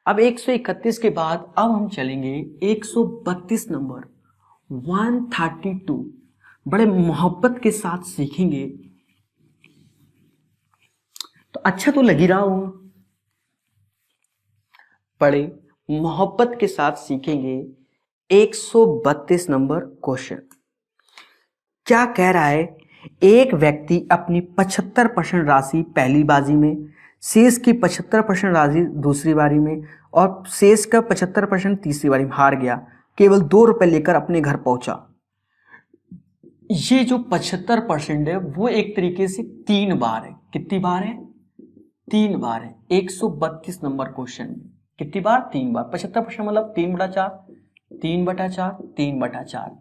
अब 131 के बाद अब हम चलेंगे 132 नंबर 132। बड़े मोहब्बत के साथ सीखेंगे, तो अच्छा तो लग ही रहा हूं। बड़े मोहब्बत के साथ सीखेंगे 132 नंबर क्वेश्चन। क्या कह रहा है, एक व्यक्ति अपनी 75% राशि पहली बाजी में, शेष की 75% राशि दूसरी बारी में और शेष का 75% तीसरी बारी में हार गया, केवल 2 रुपए लेकर अपने घर पहुंचा। ये जो 75% है वो एक तरीके से 3 बार है। कितनी बार है? 3 बार है 132 नंबर क्वेश्चन में। कितनी बार? 3 बार। 75% मतलब 3/4, 3/4, 3/4।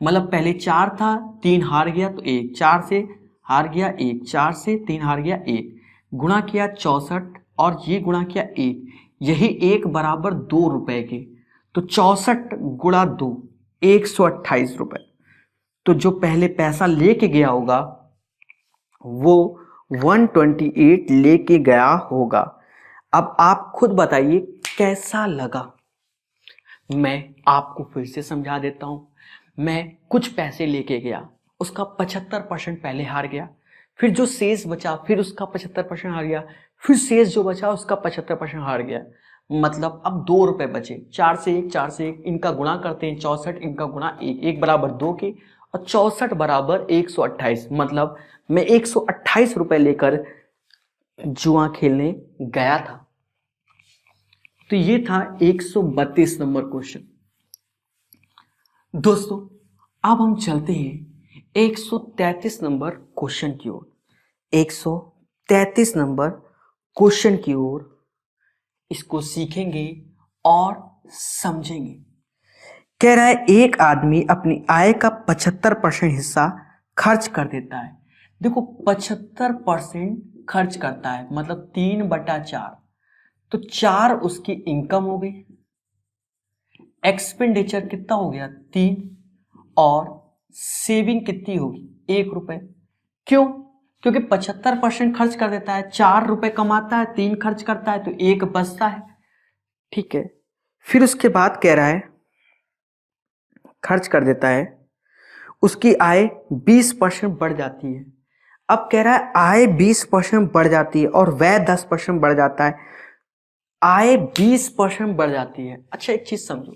मतलब पहले 4 था, 3 हार गया तो 1, 4 से हार गया 1, 4 से 3 हार गया 1, गुणा किया 64 और ये गुणा किया 1, यही 1 बराबर 2 रुपए के, तो 64 गुणा 2 128 रुपए। तो जो पहले पैसा लेके गया होगा वो 128 लेके गया होगा। अब आप खुद बताइए कैसा लगा। मैं आपको फिर से समझा देता हूं। मैं कुछ पैसे लेके गया, उसका 75% पहले हार गया, फिर जो शेष बचा फिर उसका 75% हार गया, फिर शेष जो बचा उसका 75% हार गया। मतलब अब 2 रुपए बचे, 4 से 1, 4 से 1, इनका गुणा करते हैं 64, इनका गुणा 1, 1 बराबर 2 के, और 64 बराबर 128। मतलब मैं 128 रुपए लेकर जुआ खेलने गया था। तो ये था 132 नंबर क्वेश्चन। दोस्तों अब हम चलते हैं 133 नंबर क्वेश्चन की ओर। 133 नंबर क्वेश्चन की ओर इसको सीखेंगे और समझेंगे। कह रहा है एक आदमी अपनी आय का 75% हिस्सा खर्च कर देता है। देखो 75% खर्च करता है मतलब 3/4, तो 4 उसकी इनकम हो गई, एक्सपेंडिचर कितना हो गया 3, और सेविंग कितनी होगी 1 रुपए। क्यों? क्योंकि 75% खर्च कर देता है, 4 रुपए कमाता है, 3 खर्च करता है, तो 1 बचता है। ठीक है, फिर उसके बाद कह रहा है खर्च कर देता है, उसकी आय 20% बढ़ जाती है। अब कह रहा है आय 20% बढ़ जाती है और व्यय 10% बढ़ जाता है। आय 20% बढ़ जाती है। अच्छा एक चीज समझो,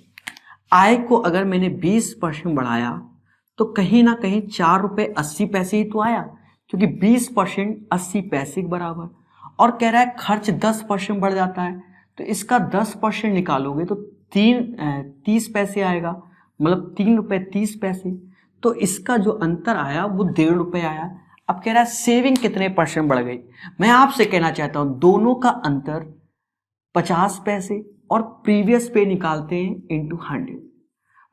आय को अगर मैंने 20% बढ़ाया तो कहीं ना कहीं 4 रुपए 80 पैसे ही तो आया, क्योंकि 20% 80 पैसे के बराबर। और कह रहा है खर्च 10% बढ़ जाता है, तो इसका 10% निकालोगे तो 30 पैसे आएगा, मतलब 3 रुपए 30 पैसे। तो इसका जो अंतर आया वो 1.5 रुपए आया। अब कह रहा है सेविंग कितने % बढ़ गई। मैं आपसे कहना चाहता हूं दोनों का अंतर 50 पैसे, और प्रीवियस पे निकालते हैं इंटू 100।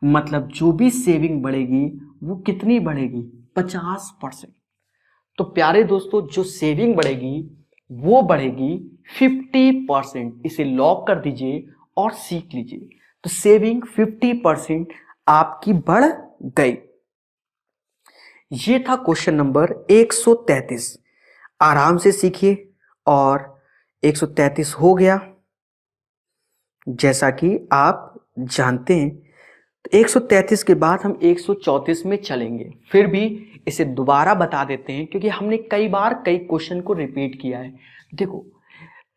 मतलब जो भी सेविंग बढ़ेगी वो कितनी बढ़ेगी 50%। तो प्यारे दोस्तों जो सेविंग बढ़ेगी वो बढ़ेगी 50%। इसे लॉक कर दीजिए और सीख लीजिए। तो सेविंग 50% आपकी बढ़ गई। ये था क्वेश्चन नंबर 133। आराम से सीखिए, और 133 हो गया जैसा कि आप जानते हैं। तो 133 के बाद हम 134 में चलेंगे। फिर भी इसे दोबारा बता देते हैं क्योंकि हमने कई बार कई क्वेश्चन को रिपीट किया है। देखो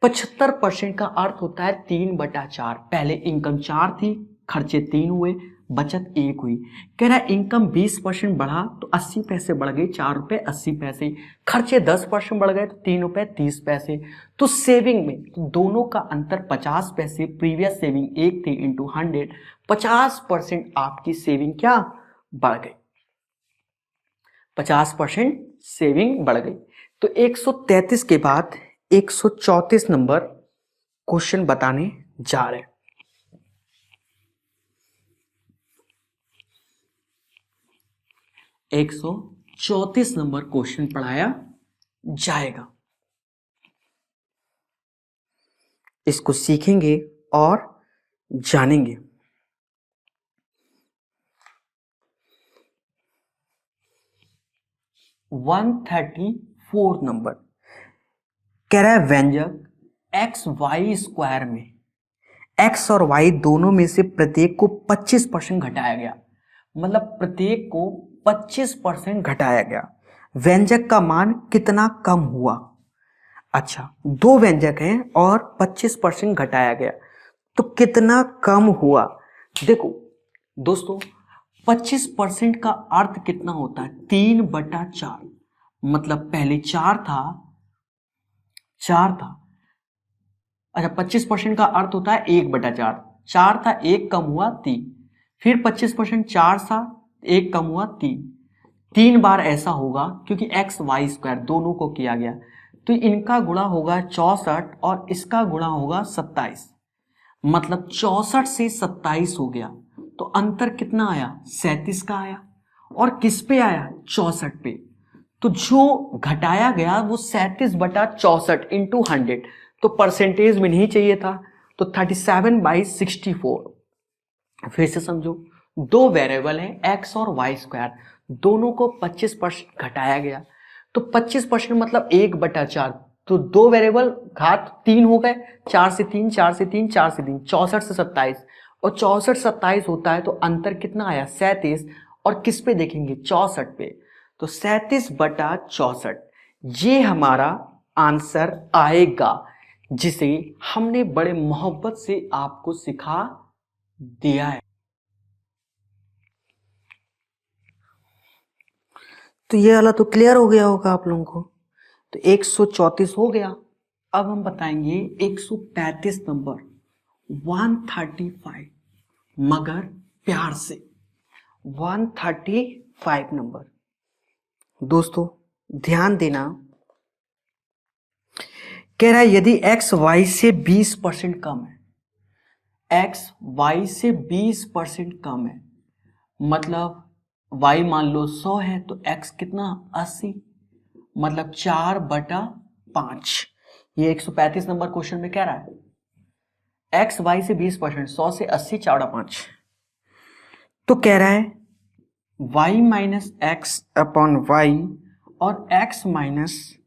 75% का अर्थ होता है 3/4। पहले इनकम 4 थी, खर्चे 3 हुए, बचत 1 हुई। कह रहा है इनकम 20% बढ़ा तो 80 पैसे बढ़ गए, 4 रुपए 80 पैसे। खर्चे 10% बढ़ गए तो 3 रुपए 30 पैसे। तो सेविंग में दोनों का अंतर 50 पैसे, प्रीवियस सेविंग 1 थी इंटू 100, 50% आपकी सेविंग क्या बढ़ गई, 50% सेविंग बढ़ गई। तो 133 के बाद 134 नंबर क्वेश्चन बताने जा रहे हैं। 134 नंबर क्वेश्चन पढ़ाया जाएगा। इसको सीखेंगे और जानेंगे। वन 134 नंबर कह रहा है व्यंजक XY² में x और y दोनों में से प्रत्येक को 25% घटाया गया। मतलब प्रत्येक को 25% घटाया गया। व्यंजक का मान कितना कम हुआ। अच्छा, 2 व्यंजक हैं और 25% घटाया गया, तो कितना कम हुआ। देखो दोस्तों 25% का अर्थ कितना होता है 3/4। मतलब पहले 4 था, अच्छा 25% का अर्थ होता है 1/4। 4 था, 1 कम हुआ 3, फिर 25% 4 था, 1 कम हुआ 3। 3 बार ऐसा होगा क्योंकि XY² दोनों को किया गया, तो इनका गुणा होगा 64 और इसका गुणा होगा 27। मतलब 64 से 27 हो गया, तो अंतर कितना आया 37 का आया। और किस पे आया 64 पे। तो जो घटाया गया वो 37/64 इंटू 100, तो परसेंटेज में नहीं चाहिए था, तो 37/64। फिर से समझो, 2 वेरिएबल हैं x और y², दोनों को 25% घटाया गया, तो 25% मतलब 1/4। तो 2 वेरिएबल घात 3 हो गए, 4 से 3, 4 से 3, 4 से 3, 64 से 27, और 64 27 होता है तो अंतर कितना आया 37, और किस पे देखेंगे, 64 पे। तो 37/64 ये हमारा आंसर आएगा, जिसे हमने बड़े मोहब्बत से आपको सिखा दिया है। तो ये वाला तो क्लियर हो गया होगा आप लोगों को। तो 134 हो गया। अब हम बताएंगे 135 नंबर, 135, मगर प्यार से। 135 नंबर दोस्तों ध्यान देना, कह रहा है यदि एक्स वाई से 20% कम है, एक्स वाई से 20% कम है, मतलब y मान लो 100 है तो x कितना 80, मतलब 4/5। ये 135 नंबर क्वेश्चन में कह रहा है x y से 20%, 100 से 80, 4/5। तो कह रहा है y minus x upon y और x माइनस,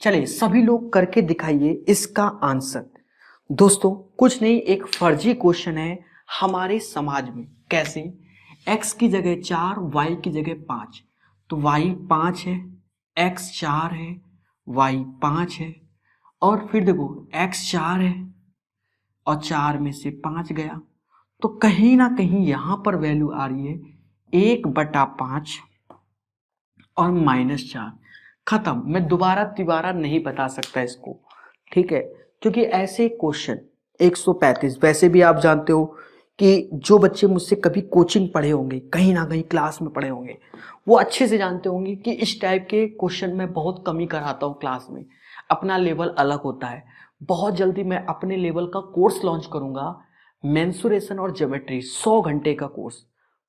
चलिए सभी लोग करके दिखाइए इसका आंसर। दोस्तों कुछ नहीं, एक फर्जी क्वेश्चन है हमारे समाज में। कैसे, x की जगह 4, y की जगह 5, तो y 5 है, x 4 है, y 5 है, और फिर देखो x 4 है और 4 में से 5 गया, तो कहीं ना कहीं यहां पर वैल्यू आ रही है 1/5 और -4। खत्म। मैं दोबारा नहीं बता सकता इसको, ठीक है, क्योंकि ऐसे क्वेश्चन 135, वैसे भी आप जानते हो कि जो बच्चे मुझसे कभी कोचिंग पढ़े होंगे, कहीं ना कहीं क्लास में पढ़े होंगे, वो अच्छे से जानते होंगे कि इस टाइप के क्वेश्चन मैं बहुत कम ही कराता हूँ क्लास में। अपना लेवल अलग होता है। बहुत जल्दी मैं अपने लेवल का कोर्स लॉन्च करूंगा, मेंसुरेशन और ज्योमेट्री, 100 घंटे का कोर्स,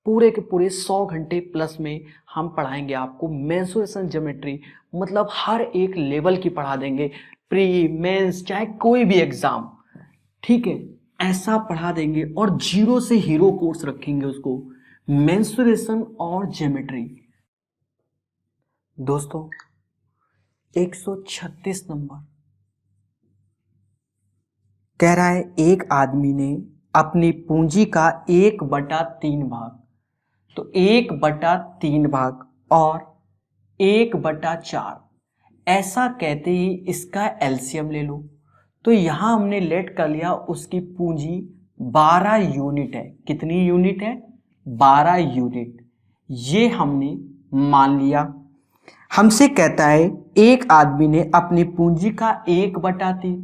पूरे के पूरे 100 घंटे प्लस में हम पढ़ाएंगे आपको मेंसुरेशन ज्योमेट्री, मतलब हर एक लेवल की पढ़ा देंगे, प्री मेंस चाहे कोई भी एग्जाम, ठीक है, ऐसा पढ़ा देंगे। और जीरो से हीरो कोर्स रखेंगे उसको, मेंसुरेशन और ज्योमेट्री। दोस्तों 136 नंबर कह रहा है एक आदमी ने अपनी पूंजी का 1/3 भाग, तो 1/3 भाग और 1/4, ऐसा कहते ही इसका एलसीएम ले लो। तो यहां हमने लेट कर लिया उसकी पूंजी 12 यूनिट है। कितनी यूनिट है, 12 यूनिट, ये हमने मान लिया। हमसे कहता है एक आदमी ने अपनी पूंजी का 1/3,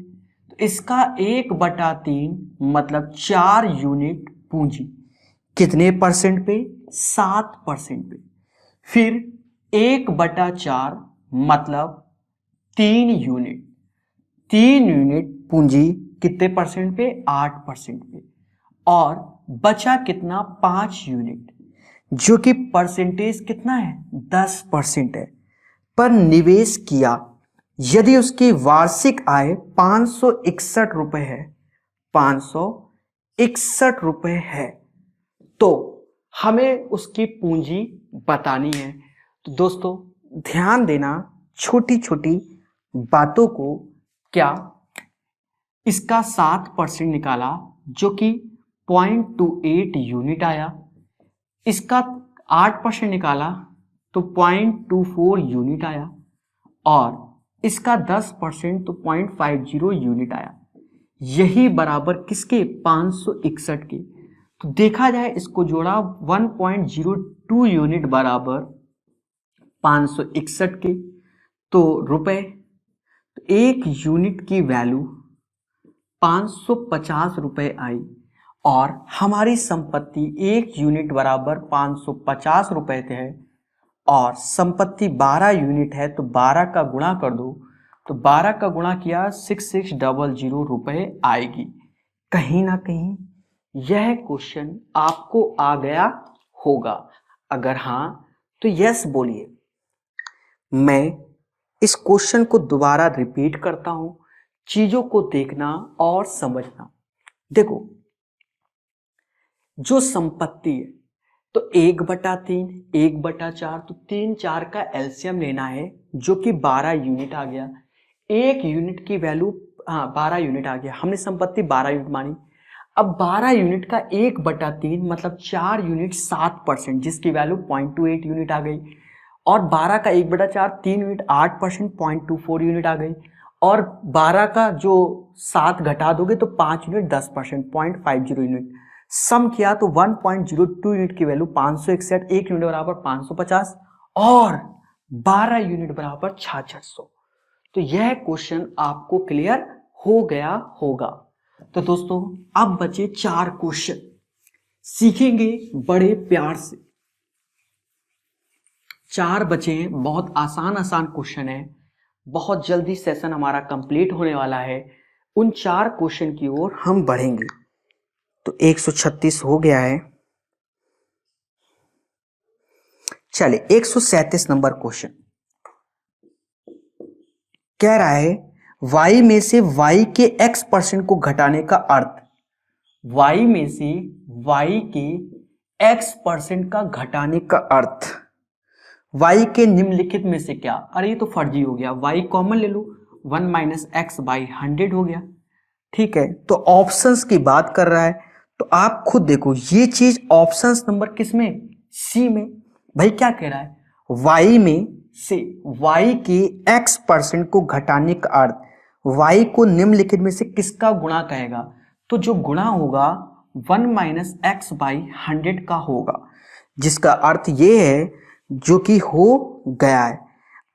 तो इसका 1/3 मतलब 4 यूनिट पूंजी, कितने परसेंट पे, 7% पे। फिर 1/4 मतलब 3 यूनिट, 3 यूनिट पूंजी कितने परसेंट पे, 8% पे। और बचा कितना, 5 यूनिट, जो कि परसेंटेज कितना है, 10% है, पर निवेश किया। यदि उसकी वार्षिक आय 561 रुपए है, 561 रुपए है, तो हमें उसकी पूंजी बतानी है। तो दोस्तों ध्यान देना छोटी छोटी बातों को। क्या, इसका 7% निकाला जो कि 0.28 यूनिट आया, इसका 8% निकाला तो 0.24 यूनिट आया, और इसका 10% तो 0.50 यूनिट आया। यही बराबर किसके, 561 के। तो देखा जाए इसको जोड़ा 1.02 यूनिट बराबर 561 के, तो रुपए, तो एक यूनिट की वैल्यू 550 रुपए आई। और हमारी संपत्ति एक यूनिट बराबर 550 रुपए थे, और संपत्ति 12 यूनिट है, तो 12 का गुणा कर दो, तो 12 का गुणा किया 6600 रुपए आएगी। कहीं ना कहीं यह क्वेश्चन आपको आ गया होगा, अगर हाँ तो यस बोलिए। मैं इस क्वेश्चन को दोबारा रिपीट करता हूं, चीजों को देखना और समझना। देखो जो संपत्ति है, तो 1/3, 1/4, तो 3 4 का एलसीएम लेना है, जो कि 12 यूनिट आ गया। एक यूनिट की वैल्यू, हाँ 12 यूनिट आ गया, हमने संपत्ति 12 यूनिट मानी। अब 12 यूनिट का 1/3 मतलब 4 यूनिट 7%, जिसकी वैल्यू 0.28 यूनिट आ गई। और 12 का 1/4 3 यूनिट 8%, 0.24 यूनिट आ गई। और 12 का जो 7 घटा दोगे तो 5 यूनिट 10%, 0.50 यूनिट। सम किया तो 1.02 यूनिट की वैल्यू 561, 1 यूनिट बराबर 550 और 12 यूनिट बराबर 6600। तो यह क्वेश्चन आपको क्लियर हो गया होगा। तो दोस्तों अब बचे 4 क्वेश्चन, सीखेंगे बड़े प्यार से। 4 बचे हैं, बहुत आसान आसान क्वेश्चन है, बहुत जल्दी सेशन हमारा कंप्लीट होने वाला है। उन 4 क्वेश्चन की ओर हम बढ़ेंगे। तो 136 हो गया है। चलिए 137 नंबर क्वेश्चन कह रहा है y में से y के x% को घटाने का अर्थ। y में से y के x% का घटाने का अर्थ y के निम्नलिखित में से क्या। अरे ये तो फर्जी हो गया, y कॉमन ले लो, 1 - x/100 हो गया। ठीक है, तो ऑप्शंस की बात कर रहा है, तो आप खुद देखो ये चीज ऑप्शंस नंबर किस में, सी में। भाई क्या कह रहा है, y में से y के x% को घटाने का अर्थ y को निम्नलिखित में से किसका गुणा कहेगा। तो जो गुणा होगा 1 - x/100 का होगा, जिसका अर्थ ये है जो कि हो गया है।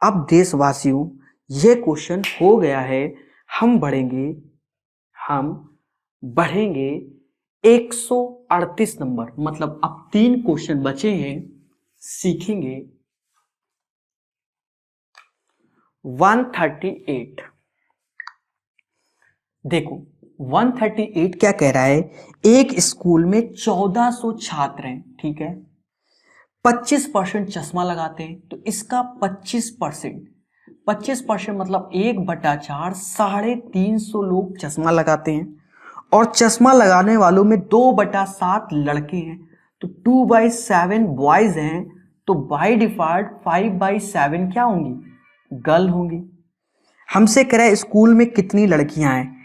अब देशवासियों ये क्वेश्चन हो गया है। हम बढ़ेंगे 138 नंबर, मतलब अब 3 क्वेश्चन बचे हैं, सीखेंगे 138। देखो 138 क्या कह रहा है, एक स्कूल में 1400 छात्र हैं, ठीक है, 25% चश्मा लगाते हैं, तो इसका 25% मतलब 1/4, 350 लोग चश्मा लगाते हैं। और चश्मा लगाने वालों में 2/7 लड़के हैं, तो 2/7 बॉयज हैं, तो बाय डिफॉल्ट 5/7 क्या होंगी, गर्ल होंगी। हमसे कह रहा है स्कूल में कितनी लड़कियां हैं।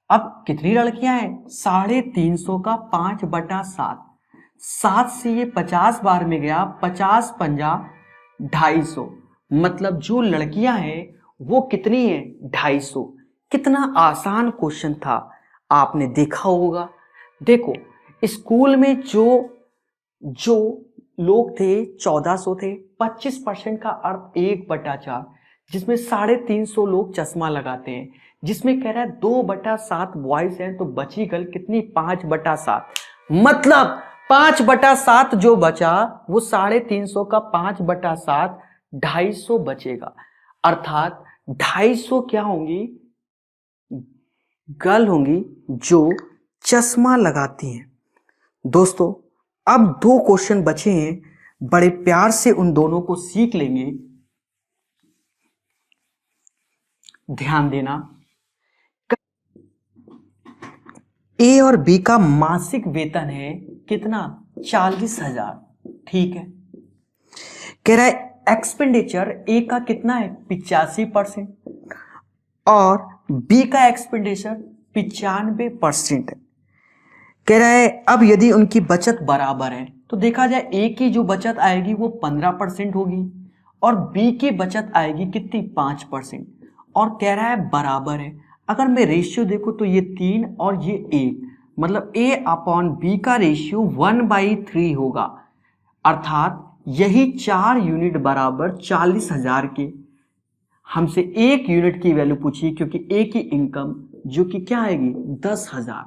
अब कितनी लड़कियां हैं, 350 का 5/7, 7 से ये 50 बार में गया, 50 पंजा 250, मतलब जो लड़कियां हैं वो कितनी है, 250। कितना आसान क्वेश्चन था, आपने देखा होगा। देखो स्कूल में जो लोग थे 1400 थे, 25% का अर्थ 1/4, जिसमें 350 लोग चश्मा लगाते हैं, जिसमें कह रहा है 2/7 बॉयज हैं, तो बची गर्ल कितनी, 5/7, मतलब 5/7 जो बचा वो 350 का 5/7 250 बचेगा, अर्थात 250 क्या होंगी, गर्ल होंगी जो चश्मा लगाती हैं। दोस्तों अब 2 क्वेश्चन बचे हैं, बड़े प्यार से उन दोनों को सीख लेंगे। ध्यान देना, ए और बी का मासिक वेतन है कितना, 40,000, ठीक है। कह रहा है एक्सपेंडिचर ए का कितना है, 85% और बी का एक्सपेंडिचर 95% है। कह रहा है अब यदि उनकी बचत बराबर है, तो देखा जाए ए की जो बचत आएगी वो 15% होगी और बी की बचत आएगी कितनी, 5%। और कह रहा है बराबर है। अगर मैं रेशियो देखूं तो ये 3 और ये 1, मतलब A/B का रेशियो 1/3 होगा, अर्थात यही 4 यूनिट बराबर 40,000 के। हमसे 1 यूनिट की वैल्यू पूछी क्योंकि ए की इनकम जो कि क्या आएगी, 10,000।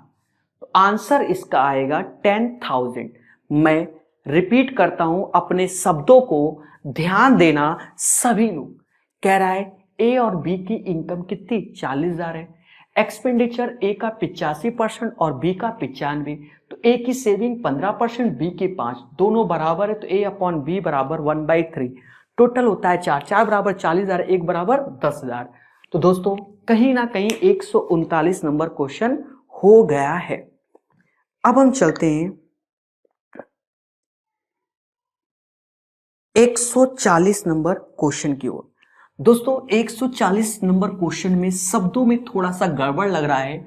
तो आंसर इसका आएगा 10,000। मैं रिपीट करता हूं, अपने शब्दों को ध्यान देना सभी लोग। कह रहा है ए और बी की इनकम कितनी, 40,000 है। एक्सपेंडिचर ए का 85% और बी का 95, तो ए की सेविंग 15%, बी की 5, दोनों बराबर है, तो A/B बराबर 1/3। टोटल होता है 4, 4 बराबर 40,000, 1 बराबर 10,000। तो दोस्तों कहीं ना कहीं 139 नंबर क्वेश्चन हो गया है। अब हम चलते हैं 140 नंबर क्वेश्चन की ओर। दोस्तों 140 नंबर क्वेश्चन में शब्दों में थोड़ा सा गड़बड़ लग रहा है,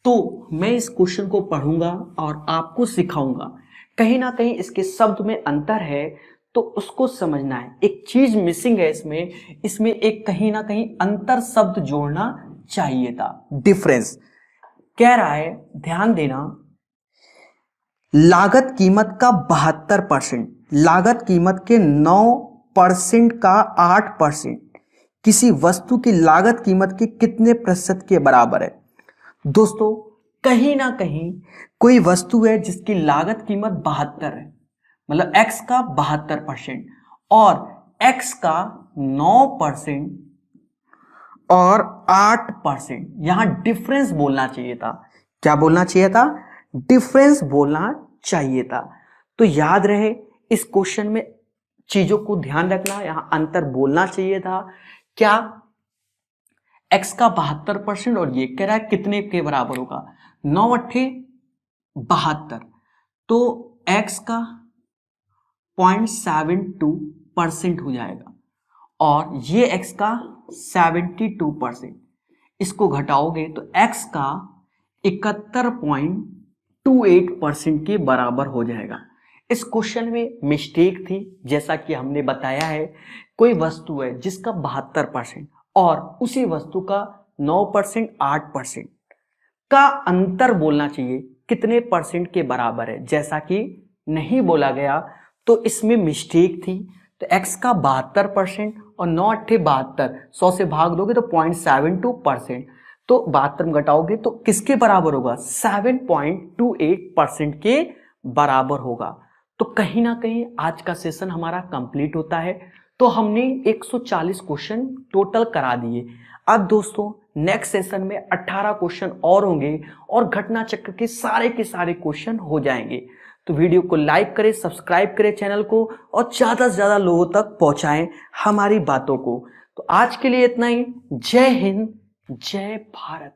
तो मैं इस क्वेश्चन को पढ़ूंगा और आपको सिखाऊंगा। कहीं ना कहीं इसके शब्द में अंतर है तो उसको समझना है। एक चीज मिसिंग है इसमें एक कहीं ना कहीं अंतर शब्द जोड़ना चाहिए था। डिफरेंस कह रहा है, ध्यान देना, लागत कीमत का 72%, लागत कीमत के 9% का 8% किसी वस्तु की लागत कीमत के कितने प्रतिशत के बराबर है। दोस्तों कहीं ना कहीं कोई वस्तु है जिसकी लागत कीमत 72 है, मतलब x का 72% और x का 9% और 8%, यहां डिफरेंस बोलना चाहिए था। क्या बोलना चाहिए था? डिफरेंस बोलना चाहिए था। तो याद रहे इस क्वेश्चन में चीजों को ध्यान रखना, यहां अंतर बोलना चाहिए था। क्या x का 72% और ये कह रहा है कितने के बराबर होगा, 9 अट्ठे 72, तो x का 0.72% हो जाएगा और ये x का 72%, इसको घटाओगे तो x का 71.28% के बराबर हो जाएगा। इस क्वेश्चन में मिस्टेक थी, जैसा कि हमने बताया है। कोई वस्तु है जिसका 72% और उसी वस्तु का 9% 8% का अंतर बोलना चाहिए, कितने परसेंट के बराबर है, जैसा कि नहीं बोला गया तो इसमें मिस्टेक थी। तो x का 72% और 9 अट्ठे 72, 100 से भाग दोगे तो 0.72%, तो 72 घटाओगे तो किसके बराबर होगा, 7.28% के बराबर होगा। तो कहीं ना कहीं आज का सेशन हमारा कंप्लीट होता है। तो हमने 140 क्वेश्चन टोटल करा दिए। अब दोस्तों नेक्स्ट सेशन में 18 क्वेश्चन और होंगे और घटना चक्र के सारे क्वेश्चन हो जाएंगे। तो वीडियो को लाइक करें, सब्सक्राइब करें चैनल को और ज़्यादा से ज़्यादा लोगों तक पहुंचाएं हमारी बातों को। तो आज के लिए इतना ही। जय हिंद, जय भारत।